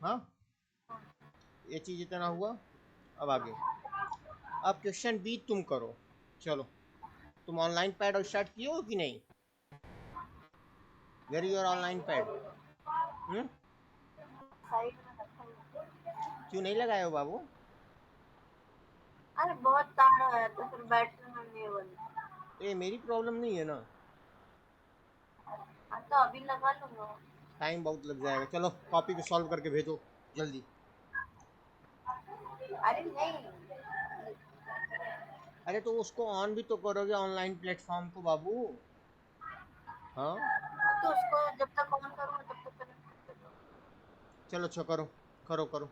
हाँ, ये चीज इतना हुआ। अब आगे, अब क्वेश्चन बी तुम करो। चलो, तुम ऑनलाइन पैड स्टार्ट किए हो कि नहीं? Where your online pad? Hmm, side में रखा है। क्यों नहीं लगाए हो बाबू? अरे बहुत तार है तो फिर बैटरी में नहीं बनता। तो ये मेरी प्रॉब्लम नहीं है ना। हाँ तो अभी लगा लूंगा। टाइम बहुत लग जाएगा। चलो कॉपी पे सॉल्व करके भेजो जल्दी। अरे नहीं, अरे तो उसको ऑन भी तो करोगे ऑनलाइन प्लेटफॉर्म को बाबू। हाँ, तो उसको जब तक ऑन करूँ तब तक कनेक्ट कर दो। चलो अच्छा करो, करो करो।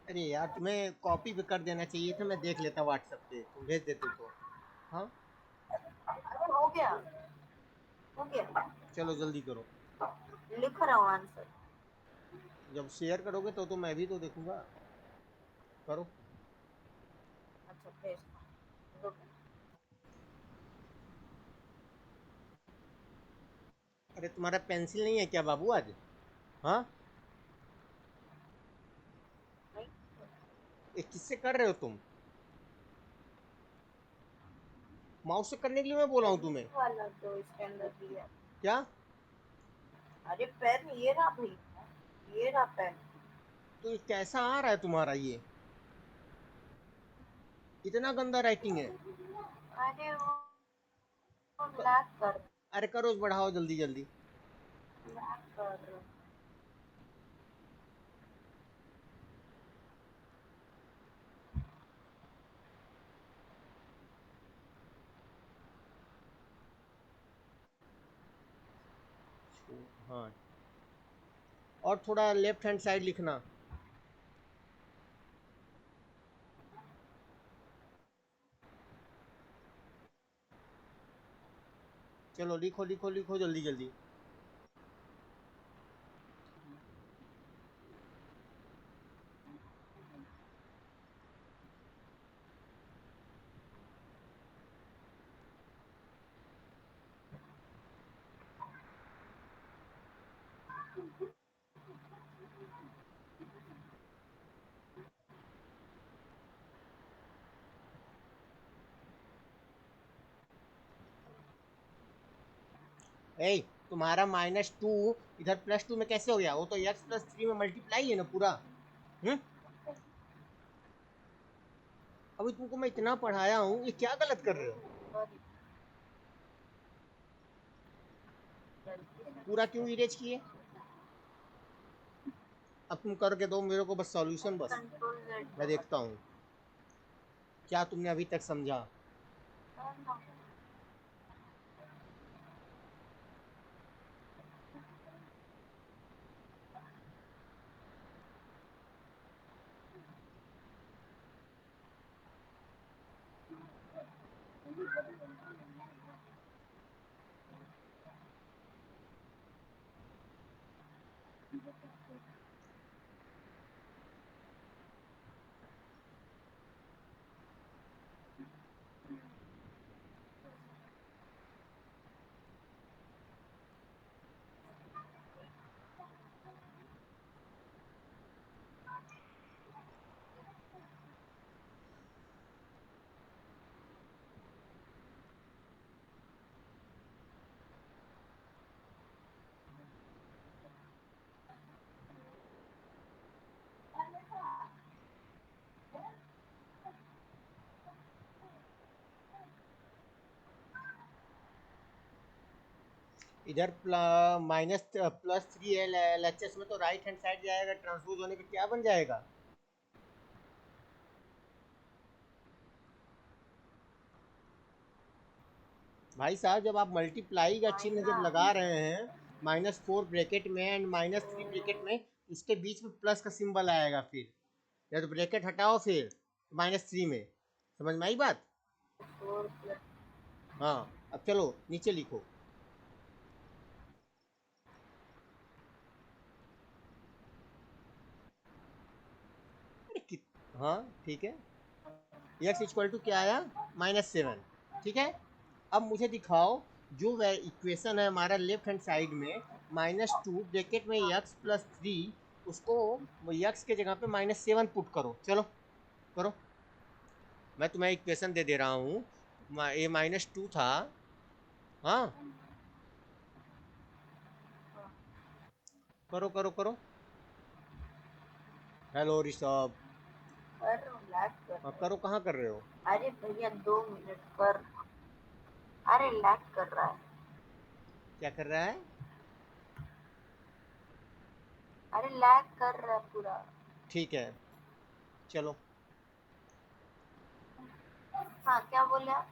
अरे यार, तुम्हें कॉपी पे कर देना चाहिए था, मैं देख लेता व्हाट्सएप पे, तुम भेज देते तो। हाँ, अरे हो गया, हो गया। चलो जल्दी करो। लिख रहा हूँ आंसर। जब शेयर करोगे तो मैं भी तो देखूंगा। करो। अच्छा भेजता हूँ, रुक। अरे तुम्हारा पेंसिल नहीं है क्या बाबू आज? हाँ, नहीं, ये किससे कर रहे हो तुम? माउस से करने के लिए मैं बोला हूँ पेन तुम्हें। वाला जो इसके अंदर दिया। क्या? अरे पेन ये रहा भाई, ये रहा पेन। तो ये कैसा आ रहा है तुम्हारा ये? इतना गंदा राइटिंग है। अरे वो क- ब्लैक कर, अरे करो, बढ़ाओ जल्दी जल्दी। ब्लैक कर। हाँ, और थोड़ा लेफ्ट हैंड साइड लिखना। चलो लिखो लिखो लिखो जल्दी जल्दी। ए, तुम्हारा -2 इधर +2 में कैसे हो गया? वो तो x+3 में मल्टीप्लाई है ना पूरा। हम्म, अभी तुमको मैं इतना पढ़ाया हूँ, ये क्या गलत कर रहे हो? सॉरी, गलती से पूरा मिस्टेक। क्यों इरेज किए? अब तुम करके दो मेरे को बस सॉल्यूशन बस। कंट्रोल जेड मैं देखता हूँ क्या तुमने अभी तक समझा। दबाना। इधर माइनस प्लस थ्री है LHS में, तो राइट हैंड साइड जाएगा, ट्रांसपोज होने पे क्या बन जाएगा? भाई साहब जब आप मल्टीप्लाई का चिन्ह जब लगा माइनस रहे हैं -4 ब्रैकेट में एंड -3 ब्रैकेट में, इसके बीच में प्लस का सिंबल आएगा, फिर या तो ब्रैकेट हटाओ फिर -3 में। समझ में आई बात? 4 हाँ, अब चलो नीचे लिखो। अरे हाँ ठीक है, x इक्वल टू क्या आया? -7। ठीक है, अब मुझे दिखाओ जो इक्वेशन है हमारा लेफ्ट हैंड साइड में, -2 ब्रैकेट में x+3, उसको x के जगह पे -7 पुट करो। चलो करो, मैं तुम्हें इक्वेशन दे दे रहा हूँ। ये -2 था, हाँ, करो करो करो। हेलो ऋषभ, कर रहा हूँ, लैग कर हाँ रहा करो, कहाँ कर रहे हो? है। अरे भैया 2 मिनट पर। अरे लैग कर रहा है। क्या कर रहा है? अरे लैग कर रहा है पूरा। ठीक है, चलो। हाँ क्या बोले आप?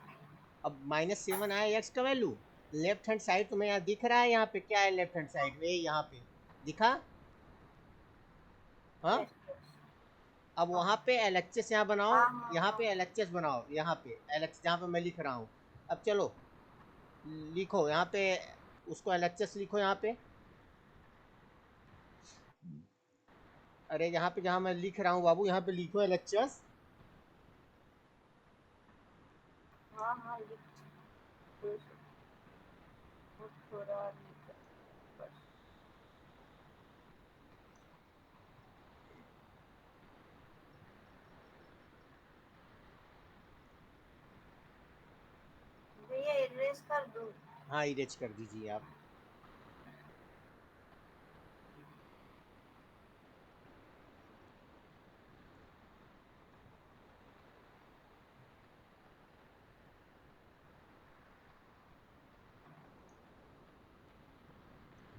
अब -7 आया x का वैल्यू, लेफ्ट हैंड साइड तुम्हें यहाँ दिख रहा है, यहाँ पे क्या है लेफ्ट हैंड साइड में, यहाँ पे दिखा, हाँ। Yes yes. अब हाँ वहाँ पे LHS यहाँ बनाओ, हाँ हाँ यहाँ हाँ। पे LHS बनाओ, यहाँ पे LHS जहाँ पे मैं लिख रहा हूँ। अब चलो लिखो यहाँ पे, उसको LHS लिखो यहाँ पे। अरे यहाँ पे जहाँ मैं लिख रहा हूँ बाबू, यहाँ पे लिखो LHS। हाँ हाँ लिख थोड़ा नीचे बस। भैया इरेज कर दूँ? हाँ इरेज कर दीजिए आप।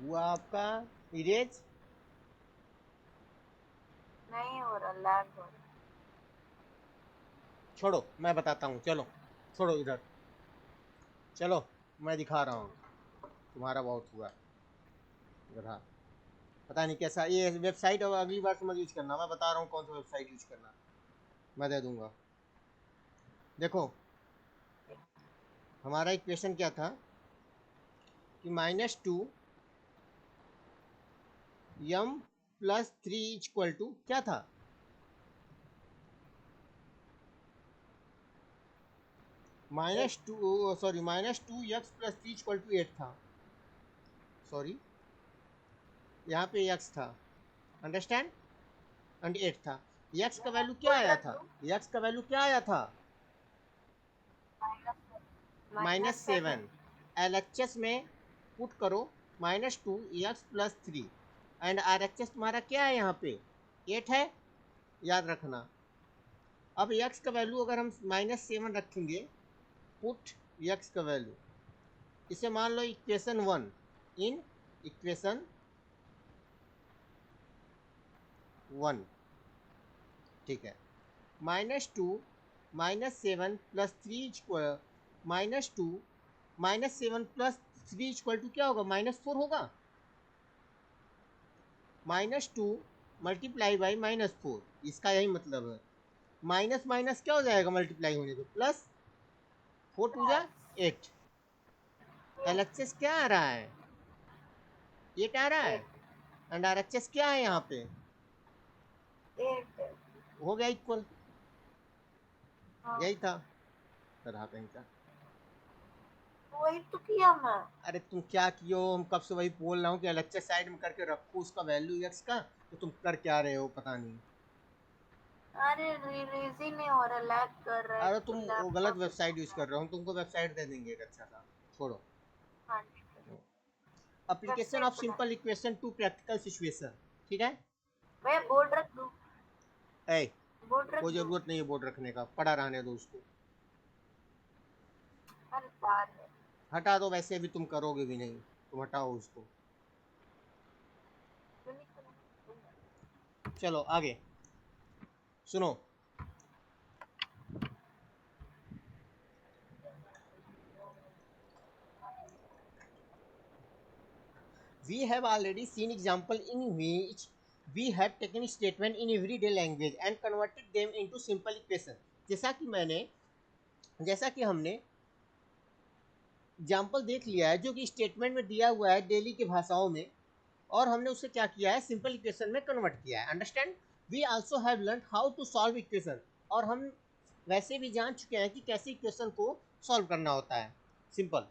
हुआ आपका इरेज? नहीं हो रहा, लैग हो रहा। छोड़ो मैं बताता हूँ, चलो छोड़ो इधर, चलो मैं दिखा रहा हूँ। तुम्हारा बहुत हुआ गधा, पता नहीं कैसा ये वेबसाइट, और अगली बार से मत यूज करना, मैं बता रहा हूँ कौन सा वेबसाइट यूज करना, मैं दे दूंगा। देखो हमारा इक्वेशन क्या था कि -2 m+3 इक्वल टू क्या था? -2, सॉरी, -2x+3 इक्वल टू 8 था। सॉरी, यहाँ पे x था, अंडरस्टैंड, एंड 8 था। x का वैल्यू क्या बोल्ट आया रख था? दूँ? x का वैल्यू क्या आया था? -7। -7। LHS में पुट करो -2x+3, एंड RHS तुम्हारा क्या है यहाँ पे? 8 है, याद रखना। अब x का वैल्यू अगर हम -7 रखेंगे, पुट x का वैल्यू, इसे मान लो इक्वेशन 1, इन इक्वेशन 1, ठीक है। -2 -7 + 3 इक्वल, -2 -7 + 3 इक्वल टू क्या होगा? -4 होगा। -2 मल्टीप्लाई बाई -4, इसका यही मतलब है। माइनस माइनस क्या हो जाएगा मल्टीप्लाई होने पे? प्लस, 4 टू जा 8। LHS क्या आ रहा है? 8 आ रहा है, 8 एंड RHS क्या है यहाँ पे? 8। हो गया इक्वल, हाँ यही था। रहा कहीं का, वही तो किया मैं। अरे तुम क्या कियो, हम कब से वही बोल रहा हूँ कि LHS साइड में करके रखो उसका वैल्यू x का, तो तुम कर क्या रहे हो पता नहीं। अरे रिलीज ही नहीं हो रहा, लैग कर रहा है अरे तो तुम वो गलत लैपटॉप। वेबसाइट यूज कर रहे हो, हम तुमको वेबसाइट दे देंगे एक अच्छा सा, छोड़ो। हाँ ठीक है। एप्लीकेशन वेबसाइट ऑफ बता। Simple equation two practical situation, ठीक है। मैं बोर्ड रख दूँ? ए, बोर्ड रख कोई दूँ? जरूरत नहीं है बोर्ड रखने का, पड़ा रहने दो उसको, अरे तार है। हटा दो, वैसे भी तुम करोगे भी नहीं। तुम हटाओ उसको। क्यों नहीं करूँगा? चलो आगे सुनो। We have already seen example in which we have taken statement in everyday language and converted them into simple equation। जैसा कि हमने एग्जाम्पल देख लिया है जो कि स्टेटमेंट में दिया हुआ है डेली की भाषाओं में, और हमने उसे क्या किया है, सिंपल इक्वेशन में कन्वर्ट किया है। Understand. We also have learn how to solve equation, और हम वैसे भी जान चुके हैं कि कैसे इक्वेशन को सॉल्व करना होता है। Simple.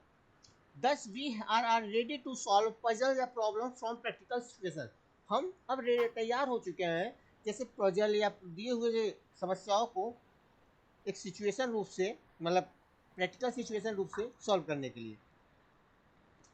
Thus we are ready to solve puzzles या problem from practical situation। हम अब तैयार हो चुके हैं जैसे पजल या दिए हुए समस्याओं को एक सिचुएशन रूप से, मतलब प्रैक्टिकल सिचुएशन रूप से सॉल्व करने के लिए।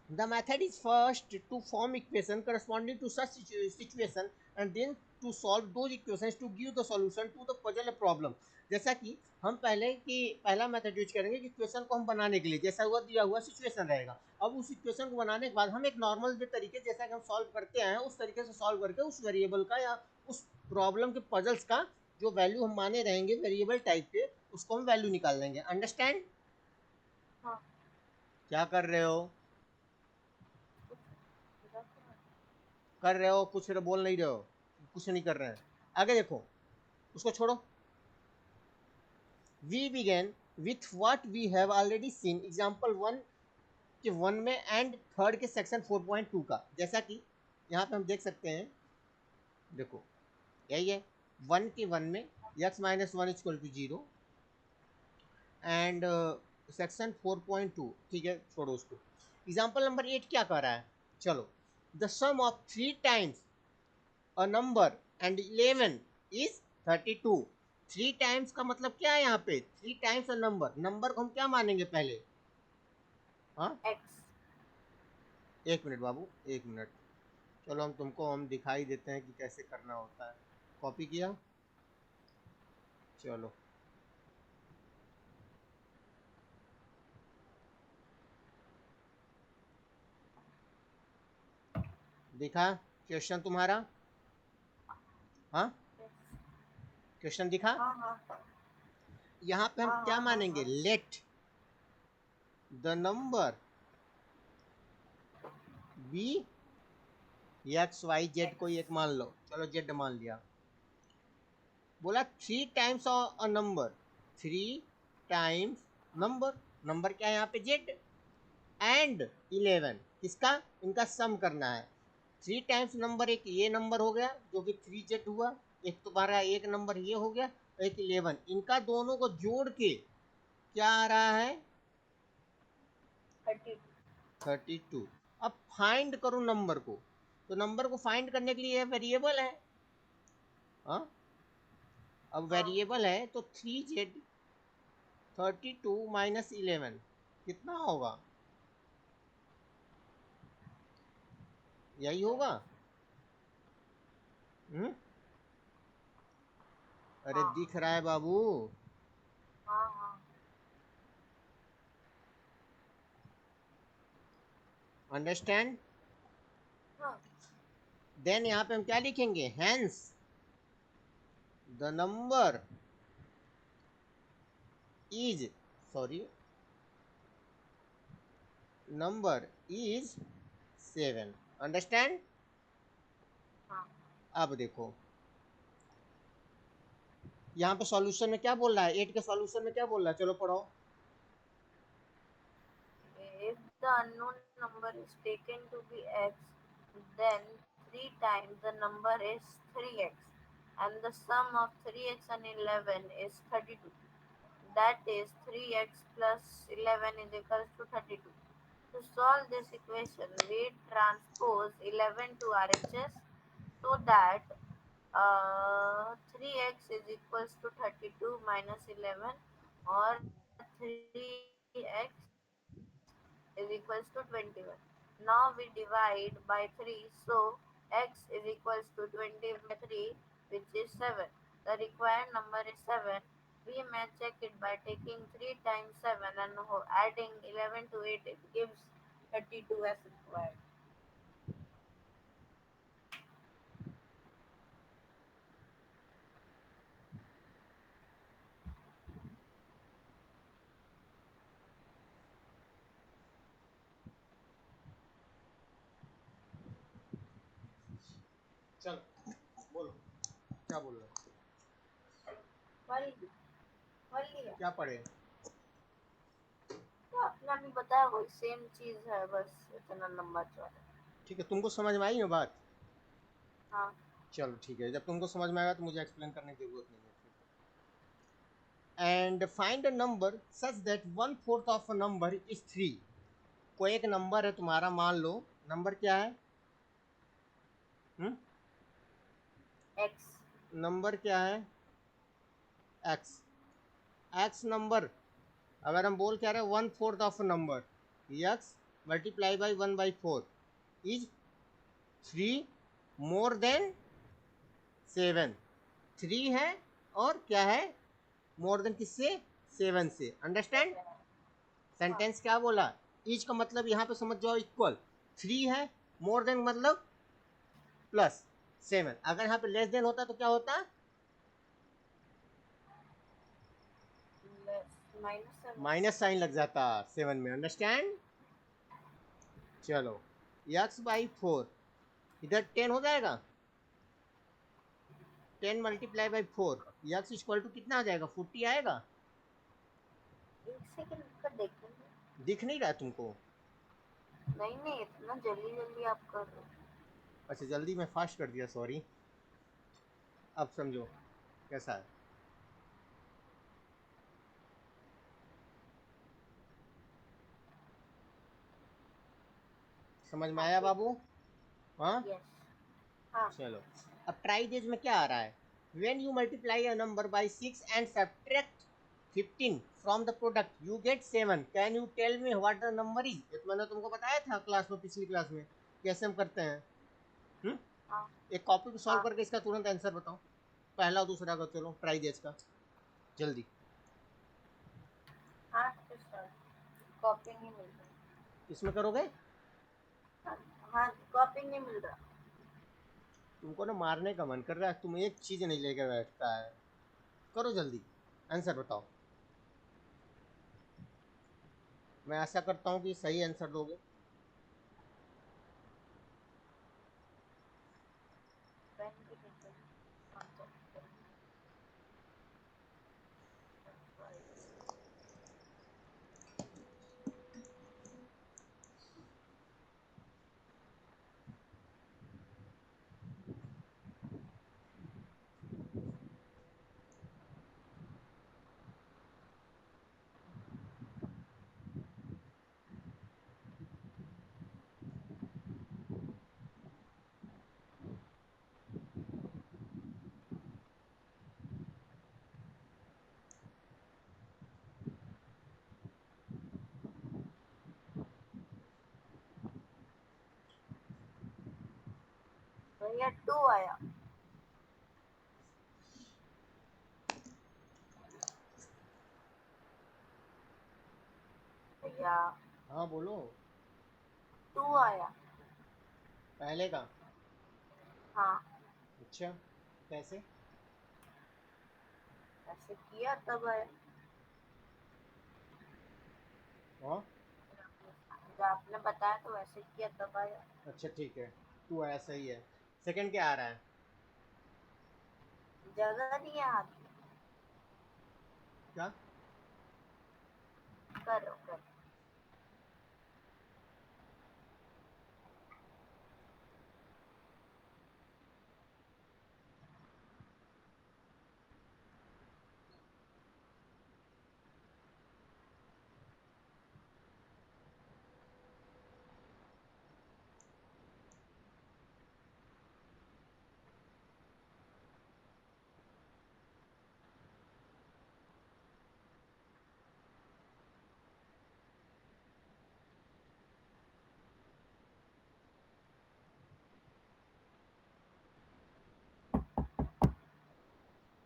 The method is first to form equation corresponding to such situation and then to solve those equations to give the solution to the puzzle problem। जैसा कि हम पहला मेथड यूज करेंगे कि इक्वेशन को हम बनाने के लिए जैसा हुआ दिया हुआ सिचुएशन रहेगा। अब उस इक्वेशन को बनाने के बाद हम एक नॉर्मल जो तरीके जैसा कि हम सॉल्व करते हैं उस तरीके से सॉल्व करके उस वेरिएबल का या उस प्रॉब्लम के पजल्स का जो वैल्यू हम माने रहेंगे वेरिएबल टाइप के, उसको हम वैल्यू निकाल लेंगे। अंडरस्टैंड। हाँ। क्या कर रहे हो? कर रहे हो कुछ, बोल नहीं रहे हो? कुछ नहीं कर रहे हैं। आगे देखो, उसको छोड़ो। We begin with what we have already seen example 1 के 1 में एंड थर्ड के सेक्शन 4.2 का। जैसा कि यहाँ पे हम देख सकते हैं, देखो यही है 1 के 1 में x minus one equal to 0 and section 4.2। ठीक है, छोड़ो उसको। एग्जाम्पल नंबर 8 क्या कह रहा है, चलो। The sum of 3 times a number and 11 is 32। 3 times का मतलब क्या है यहाँ पे, 3 टाइम्स a number, नंबर को हम क्या मानेंगे पहले? हाँ, X। एक मिनट बाबू, एक मिनट। चलो हम दिखाई देते हैं कि कैसे करना होता है। कॉपी किया, चलो दिखा क्वेश्चन तुम्हारा? हाँ, क्वेश्चन दिखा। हाँ हाँ यहाँ पे हम हाँ क्या हाँ हाँ मानेंगे, हाँ। Let the number be X Y Z, X। कोई एक मान लो, चलो जेड मान लिया। बोला 3 times a number, 3 times number, number क्या है यहाँ पे, जेड, एंड 11 किसका, इनका सम करना है। 3 टाइम्स नंबर, एक ये नंबर हो गया जो कि 3 जेड हुआ, एक तुम्हारा एक नंबर ये हो गया, एक 11, इनका दोनों को जोड़ के क्या आ रहा है, 32। 32। अब फाइंड करो नंबर को, तो नंबर को फाइंड करने के लिए वेरिएबल है। हाँ, अब हाँ। वेरिएबल है तो 3 जेड 32 माइनस 11 कितना होगा, यही होगा। हम्म, अरे हाँ दिख रहा है बाबू। हाँ हाँ अंडरस्टैंड। हाँ। देन यहाँ पे हम क्या लिखेंगे, hence the number is, sorry, number is 7। Understand. हाँ। अब देखो यहाँ पे सॉल्यूशन में क्या बोल रहा है, 8 के सॉल्यूशन में क्या बोल रहा है, चलो पढ़ो। If the unknown number is taken to be x, then 3 times the number is 3x, and the sum of 3x and 11 is 32. That is 3x plus 11 is equals to 32. To solve this equation, we transpose 11 to RHS so that 3x is equals to 32 minus 11, or 3x is equals to 21. Now we divide by 3, so x is equals to 20 by 3, which is 7. The required number is 7. We may check it by taking 3 times 7 and adding 11 to it. It gives 32 as required. चलो बोलो क्या बोल रहे हो, वही वही है, क्या पढ़े। तो अपना भी बताया, वही सेम चीज है, बस इतना नंबर चौदह। ठीक है, तुमको समझ में आई ना बात। हाँ। चलो ठीक है, जब तुमको समझ में आएगा तो मुझे एक्सप्लेन करने की जरूरत नहीं है फिर। And find a number such that 1/4 of a number is 3। कोई एक नंबर है तुम्हारा, मान लो नंबर क्या है, एक्स। नंबर क्या है, एक्स। एक्स नंबर अगर हम बोल क्या रहे हैं 1/4 of number, x multiply by 1/4 is 3 more than 7। 3 है और क्या है, मोर देन किससे, 7 से। अंडरस्टैंड। हाँ। सेंटेंस क्या बोला, इज का मतलब यहाँ पे समझ जाओ इक्वल, 3 है, मोर देन मतलब प्लस 7। अगर यहाँ पे लेस देन होता तो क्या होता, माइनस माइनस साइन लग जाता 7 में। अंडरस्टैंड। चलो x/4 इधर 10 हो जाएगा, 10 multiply by 4, x equal to कितना आ जाएगा, 40 आएगा। एक सेकंड का देखेंगे। दिख नहीं रहा है तुमको, नहीं नहीं, इतना जल्दी जल्दी आप कर रहे हो। अच्छा जल्दी मैं फास्ट कर दिया, सॉरी। अब समझो कैसा है, समझ में हाँ आया ठीक। बाबू। हाँ यस। हाँ। चलो, अब ट्राई दिस में क्या आ रहा है, when you multiply a number by 6 and subtract 15 from the product you get 7, can you tell me what the number is। ये तो मैंने तुमको बताया था क्लास में, पिछली क्लास में कैसे हम करते हैं। हम्म हाँ। एक कॉपी पे सॉल्व हाँ। करके इसका तुरंत आंसर बताओ, पहला और दूसरा का। चलो ट्राई दिस का जल्दी। हाँ सर, कॉपी नहीं मिल रहा। इसमें करोगे, हाँ। हाँ, कॉपी नहीं मिल रहा। तुमको ना मारने का मन कर रहा है, तुम एक चीज नहीं लेकर बैठता है। करो जल्दी, आंसर बताओ। मैं आशा करता हूँ कि सही आंसर दोगे। पेन भी नहीं चल। हाँ, चल। भैया 2 आया। भैया हाँ बोलो। 2 आया। पहले का, हाँ। अच्छा कैसे। ऐसे किया तब आया। हाँ जब आपने बताया तो वैसे किया तब आया। अच्छा ठीक है, 2 आया सही है। सेकंड क्या आ रहा है, जगह नहीं है हाथ में। क्या। करो करो।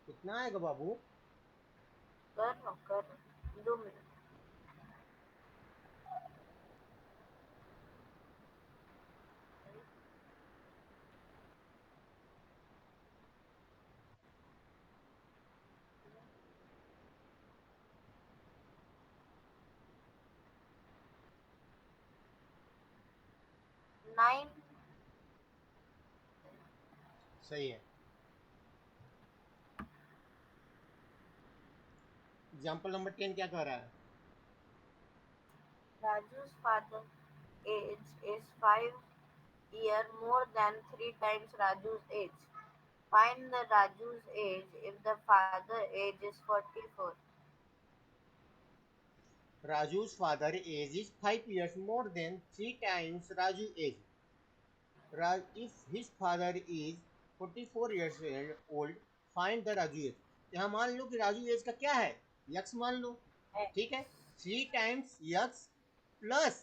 कितना आएगा बाबू, कर लो 2 मिनट। 9. सही है। एग्जाम्पल नंबर 10 क्या कह रहा है? Raju's father age is 5 years more than 3 times Raju's age. Find the Raju's age if the father age is 44. Raju's father age is 5 years more than 3 times Raju's age. If his father is 44 years old, find the Raju age. यहाँ मान लो कि Raju as का क्या है, x मान लो, ठीक है। 3 times X plus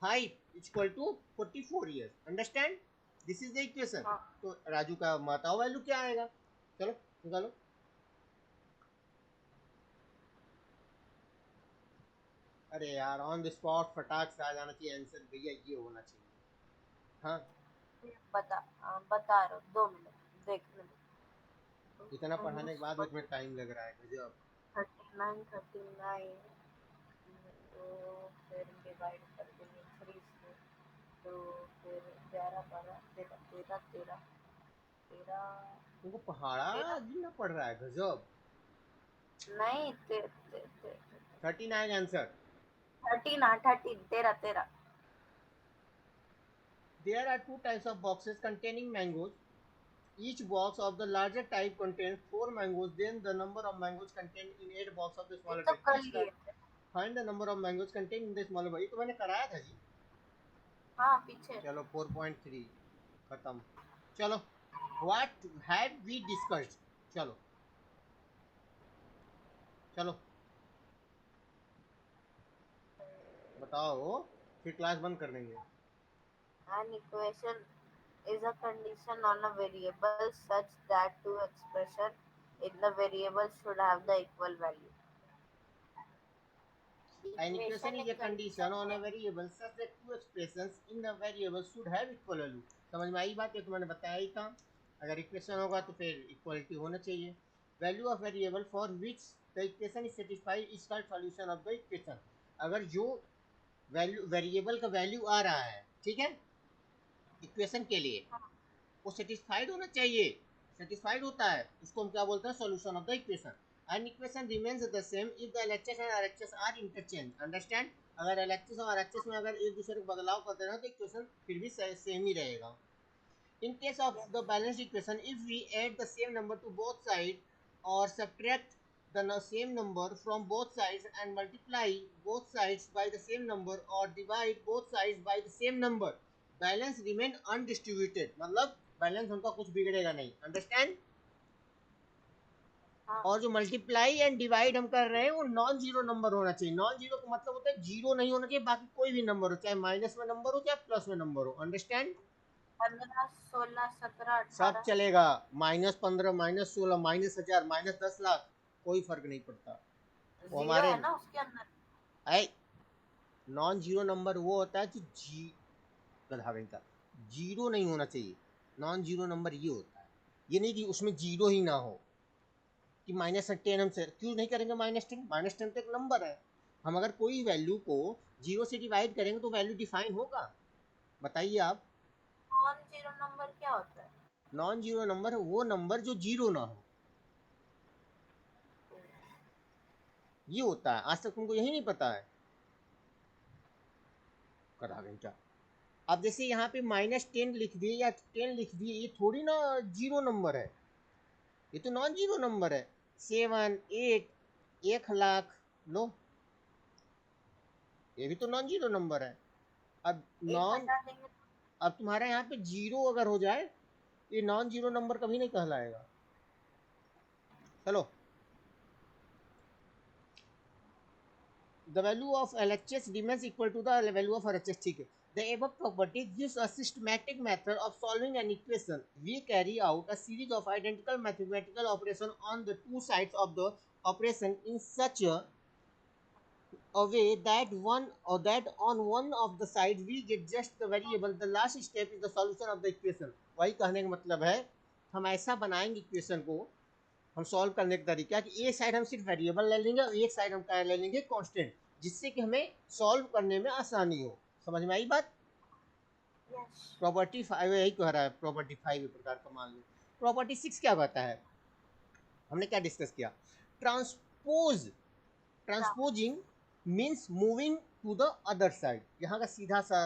5 equal to 44 years, understand? This is the equation. हाँ, तो राजू का बताओ वैल्यू क्या आएगा, चलो निकालो। अरे यार ऑन द स्पॉट फटाक से आ जाना चाहिए आंसर, भैया ये होना चाहिए। हाँ बता रहा हूँ, 2 मिनट देखने दो। इतना पढ़ाने के बाद भी तुम्हें टाइम लग रहा है, गजब। 39 तो फिर डिवाइड कर देंगे 3 से, तो फिर 11 12 13 13 13 तुमको पहाड़ा 13 गिनना पड़ रहा है, गजब। नहीं 39 answer. 13 There are two types of boxes containing mangoes. Each box of the larger type contains 4 mangoes. Then the number of mangoes contained in 8 box of the ये smaller तो type. कर Each लिए type थे। find the number of mangoes contained in the smaller box. ये तो मैंने कराया था जी। हाँ पीछे। चलो 4.3 खत्म। चलो what had we discussed? चलो चलो बताओ, फिर क्लास बंद कर देंगे। An equation is a condition on a variable such that two expressions in the variable should have the equal value. An equation equation is एक a condition कंडीशन on है। a variable such that two expressions in the variable should have equal value. समझ में आई बात? ये तो मैंने बताया ही था, अगर इक्वेशन होगा तो फिर इक्वलिटी होना चाहिए। Value of variable for which the equation is satisfied is called solution of the equation. अगर जो वैल्यू वेरिएबल का वैल्यू आ रहा है, ठीक है, इक्वेशन के लिए, वो सेटिस्फाइड होना चाहिए। सेटिस्फाइड होता है उसको हम क्या बोलते हैं, solution of the equation. An equation remains the same if the LHS and RHS are interchange, understand? अगर एलएचएस और आरएचएस में अगर एक दूसरे को बदलाव करते रहो तो इक्वेशन फिर भी सेम ही रहेगा। In case of the balanced equation, if we add the same number to both sides or subtract the same number from both sides and multiply both sides by the same number or divide both sides by the same number, balance remain undistributed, मतलब balance उनका कुछ बिगड़ेगा नहीं, understand? हाँ, और जो multiply and divide हम कर रहे हैं वो नॉन जीरो नंबर होना चाहिए। नॉन जीरो का मतलब होता है जीरो नहीं होना चाहिए, बाकी कोई भी नंबर हो, चाहे माइनस में नंबर हो चाहे प्लस में नंबर हो, अंडरस्टैंड? 15 16 17 सब 18 चलेगा, -15 -16 -1000 -10 लाख, कोई फर्क नहीं पड़ता। वो जीरो हमारे है ना उसके अंदर। है। नॉन जीरो नंबर वो होता है कि गधा कहीं का जीरो नहीं होना चाहिए। नॉन जीरो नंबर ये होता है, ये नहीं कि उसमें जीरो ही ना हो, कि -10 हम से क्यों नहीं करेंगे, -10 -10 तो एक नंबर है। हम अगर कोई वैल्यू को जीरो से डिवाइड करेंगे तो वैल्यू डिफाइन होगा, बताइए आप। नॉन जीरो नंबर क्या होता है? नॉन जीरो नंबर वो नंबर जो जीरो ना हो, ये होता है। आज तक तुमको यही नहीं पता है, करा घंटा। अब जैसे यहाँ पे -10 लिख दिए या 10 लिख दिए, ये थोड़ी ना जीरो नंबर है, ये तो नॉन जीरो नंबर है। 7 8 1 लाख, लो ये भी तो नॉन जीरो नंबर है। अब एक नॉन, हटा देंगे तो अब तुम्हारे यहाँ पे जीरो अगर हो जाए, ये नॉन जीरो नंबर कभी नहीं कहलाएगा। चलो, the value of LHS remains equal to the value of RHS, ठीक है। The above property gives a systematic method of solving an equation. We carry out a series of identical mathematical operations on the two sides of the operation in such a way that on one of the sides we get just the variable. The last step is the solution of the equation. वही कहने का मतलब है, हम ऐसा बनाएंगे equation को, हम सॉल्व करने का तरीका कि एक साइड हम सिर्फ वेरिएबल ले लेंगे और एक साइड हम क्या ले लेंगे, कांस्टेंट, जिससे कि हमें सॉल्व करने में आसानी हो। समझ में आई बात? Yes. प्रॉपर्टी 5 यही कह रहा है, प्रॉपर्टी 5 प्रकार का मान लो। प्रॉपर्टी 6 क्या कहता है, हमने क्या डिस्कस किया, transpose, transposing means moving to the other side. यहाँ का सीधा सा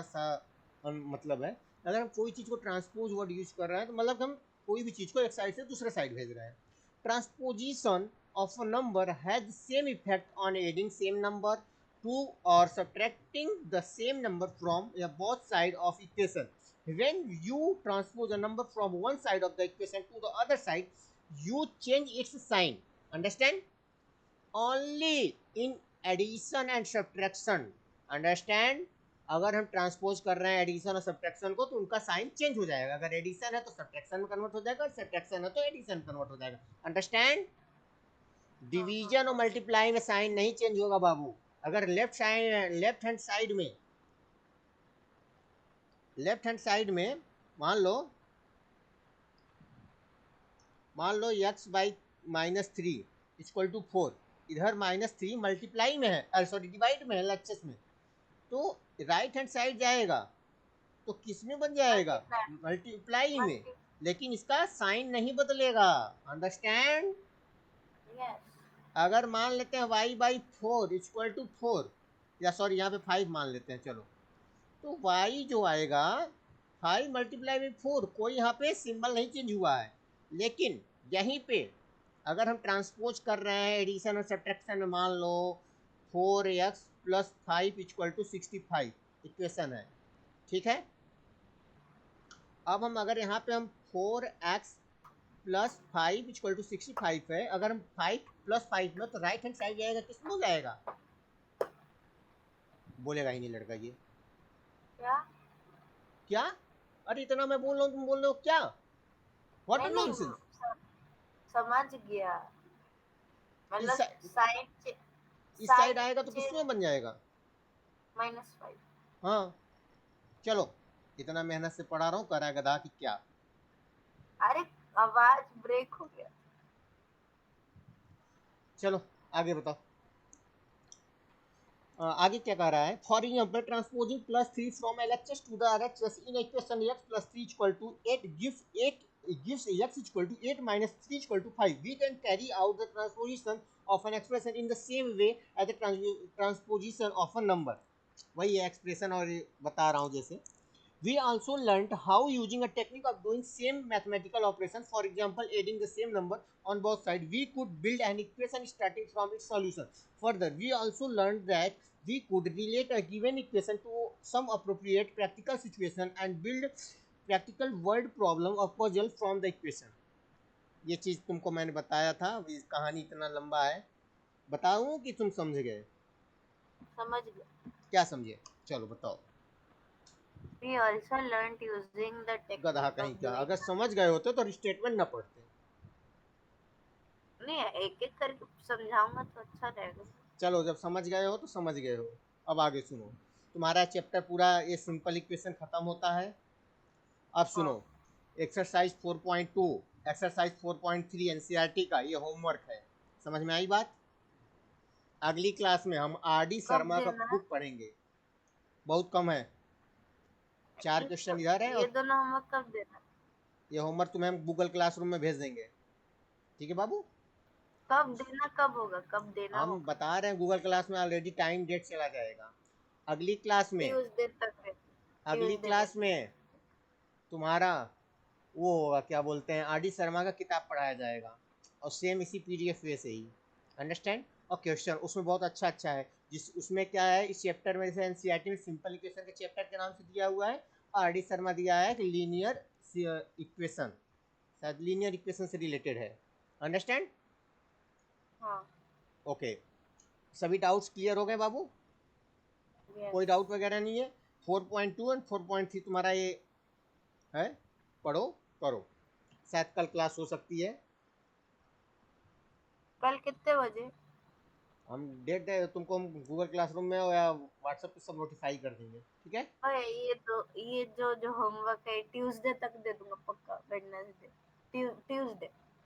मतलब है, अगर हम कोई चीज़ को ट्रांसपोज वर्ड यूज कर रहे हैं तो मतलब हम कोई भी चीज़ को एक साइड से दूसरे साइड भेज रहे हैं। Transposition of a number has same effect on adding same number to और subtracting the same number from both side of equation. when you transpose a number from one side of the equation to the other side, you change its sign, understand, only in addition and subtraction, understand. अगर हम transpose कर रहे हैं addition और subtraction को तो उनका sign change हो जाएगा, अगर एडिशन है तो सब्ट्रैक्शन में कन्वर्ट हो जाएगा, सब्ट्रैक्शन है तो एडिशन कन्वर्ट हो जाएगा, अंडरस्टैंड। डिवीजन और मल्टीप्लाई में साइन नहीं चेंज होगा बाबू। अगर लेफ्ट हैंड साइड में, लेफ्ट हैंड साइड में मान लो x बाई -3 इक्वल टू 4, इधर -3 मल्टीप्लाई में है, सॉरी डिवाइड में है, एलएचएस में, तो राइट हैंड साइड जाएगा तो किस में बन जाएगा, मल्टीप्लाई में, Multiply. लेकिन इसका साइन नहीं बदलेगा, अंडरस्टैंड। Yes. अगर मान लेते हैं y बाई 4 इक्वल टू 4, या सॉरी यहाँ पे 5 मान लेते हैं चलो, तो y जो आएगा 5 मल्टीप्लाई में 4, कोई यहाँ पे सिंबल नहीं चेंज हुआ है, लेकिन यहीं पे अगर हम ट्रांसपोज कर रहे हैं एडिशन और सब्ट्रैक्शन में, मान लो 4x plus 5 equal to 65 equation है, ठीक है। अब हम अगर यहाँ पे हम 4x प्लस 5 इक्वल टू 65 है, अगर हम 5 प्लस 5 में, तो राइट हैंड साइड जाएगा, किस में जाएगा, बोलेगा ही नहीं लड़का ये क्या? क्या, अरे इतना मैं बोल रहा हूँ तुम बोल रहे हो क्या, व्हाट नहीं नहीं, नॉनसेंस। समझ गया, इस मतलब साइड इस साइड साइड आएगा तो किस में बन जाएगा, -5। हाँ चलो, इतना मेहनत से पढ़ा रहा हूँ, करा गधा कि क्या। अरे आवाज ब्रेक हो गया। चलो आगे बताओ, आगे क्या कह रहा है, for example transposing +3 from LHS to the RHS in equation x plus 3 equal to 8 gives x equal to 8 minus 3 equal to 5. We can carry out the transposition of an expression in the same way as the transposition of a number. वही है expression और बता रहा हूँ जैसे। We also learnt how using a technique of doing same mathematical operation, for example adding the same number on both sides, we could build an equation starting from its solution. Further, we also learned that we could relate a given equation to some appropriate practical situation and build practical word problem or puzzle from the equation. ये चीज़ तुमको मैंने बताया था, इस कहानी इतना लंबा है, बताऊं कि तुम समझ गए, समझ गया। क्या समझे, चलो बताओ। We also learned using the गधा technique कहीं of का, doing, अगर समझ गए होते तो स्टेटमेंट ना पढ़ते। नहीं एक एक करके समझाऊंगा तो अच्छा रहेगा। चलो जब समझ गए हो तो समझ गए हो, अब आगे सुनो, तुम्हारा चैप्टर पूरा ये सिंपल इक्वेशन खत्म होता है। अब सुनो, हाँ। एक्सरसाइज 4.2, एक्सरसाइज 4.3 एनसीईआरटी का ये होमवर्क है, समझ में आई बात। अगली क्लास में हम आर डी कब शर्मा का देना है? बुक पढ़ेंगे, बहुत कम है, 4 क्वेश्चन इधर है, ये और दोनों होमवर्क कब देना है? ये होमवर्क तुम्हें हम गूगल क्लासरूम में भेज देंगे, ठीक है बाबू। कब देना, कब होगा, कब देना हम होगा? बता रहे हैं गूगल क्लास में ऑलरेडी टाइम डेट चला जाएगा। अगली क्लास में, ट्यूसडे तक है, अगली ट्यूसडे क्लास देना। में तुम्हारा वो होगा, क्या बोलते हैं, आर डी शर्मा का किताब पढ़ाया जाएगा, और सेम इसी पीडीएफ वे से ही, अंडरस्टैंड। और क्वेश्चन उसमें बहुत अच्छा अच्छा है, जिस उसमें क्या है, इस चैप्टर में जैसे एनसीईआरटी में सिंपल इक्वेशन के चैप्टर के नाम से दिया हुआ है, और आर डी शर्मा दिया है कि लीनियर इक्वेशन, शायद लीनियर इक्वेशन से रिलेटेड है, अंडरस्टैंड। हाँ। ओके, सभी डाउट्स क्लियर हो गए बाबू, कोई यस। डाउट वगैरह नहीं है। 4.2 एंड 4.3 तुम्हारा ये है, पढ़ो करो, शायद कल क्लास हो सकती है। कल कितने बजे? हम डेट दे तुमको, हम गूगल क्लासरूम में या व्हाट्सएप पे सब नोटिफाई कर देंगे, ठीक है। अरे ये जो जो होमवर्क है ट्यूसडे तक दे दूंगा पक्का, वेडनेसडे, ट्यूसडे।